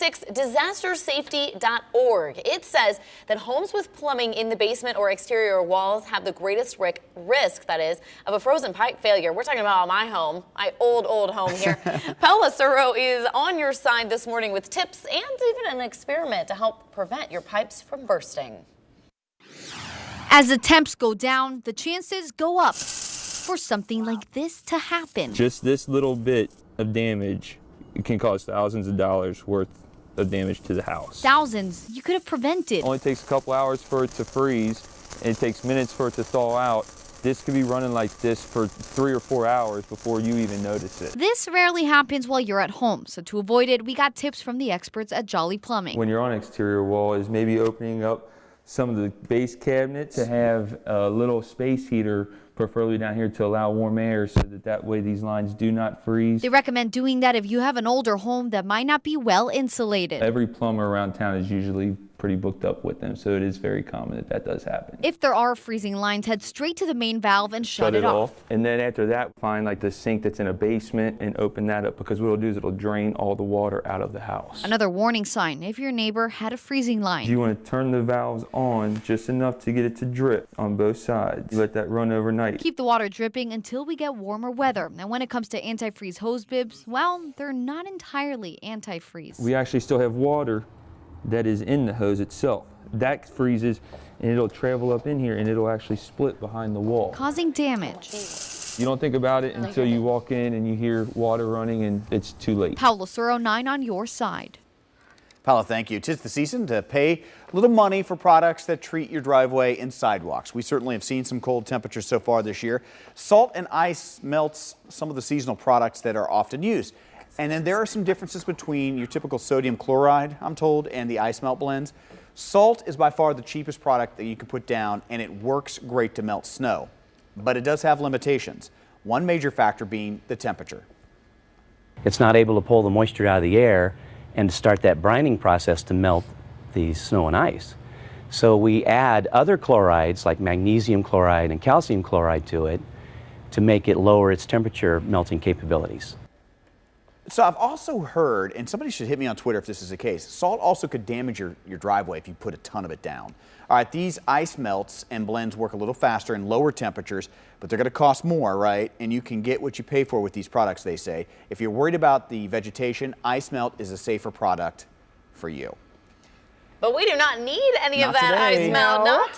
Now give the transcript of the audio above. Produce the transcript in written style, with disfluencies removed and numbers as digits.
6disastersafety.org. It says that homes with plumbing in the basement or exterior walls have the greatest risk, that is, of a frozen pipe failure. We're talking about my home, my old home here. Paula Suro is on your side this morning with tips and even an experiment to help prevent your pipes from bursting. As the temps go down, the chances go up for something like this to happen. Just this little bit of damage can cause thousands of dollars worth of damage to the house. Thousands you could have prevented. It only takes a couple hours for it to freeze, and it takes minutes for it to thaw out. This could be running like this for 3 or 4 hours before you even notice it. This rarely happens while you're at home, so to avoid it, we got tips from the experts at Jolly Plumbing. When you're on an exterior wall, is maybe opening up some of the base cabinets to have a little space heater, preferably down here, to allow warm air so that way these lines do not freeze. They recommend doing that if you have an older home that might not be well insulated. Every plumber around town is usually pretty booked up with them, so it is very common that does happen. If there are freezing lines, head straight to the main valve and shut it off. And then after that, find like the sink that's in a basement and open that up, because what it'll do is it'll drain all the water out of the house. Another warning sign if your neighbor had a freezing line. You want to turn the valves on just enough to get it to drip on both sides. You let that run overnight. Keep the water dripping until we get warmer weather. And when it comes to antifreeze hose bibs, well, they're not entirely antifreeze. We actually still have water that is in the hose itself. That freezes and it'll travel up in here and it'll actually split behind the wall, causing damage. You don't think about it until you walk in and you hear water running and it's too late. Paula Suro, 9 on your side. Paula, thank you. 'Tis the season to pay a little money for products that treat your driveway and sidewalks. We certainly have seen some cold temperatures so far this year. Salt and ice melts some of the seasonal products that are often used. And then there are some differences between your typical sodium chloride, I'm told, and the ice melt blends. Salt is by far the cheapest product that you can put down, and it works great to melt snow. But it does have limitations, one major factor being the temperature. It's not able to pull the moisture out of the air and start that brining process to melt the snow and ice. So we add other chlorides like magnesium chloride and calcium chloride to it to make it lower its temperature melting capabilities. So I've also heard, and somebody should hit me on Twitter if this is the case, salt also could damage your driveway if you put a ton of it down. All right, these ice melts and blends work a little faster in lower temperatures, but they're going to cost more, right? And you can get what you pay for with these products, they say. If you're worried about the vegetation, ice melt is a safer product for you. But we do not need any of that today. ice melt. Not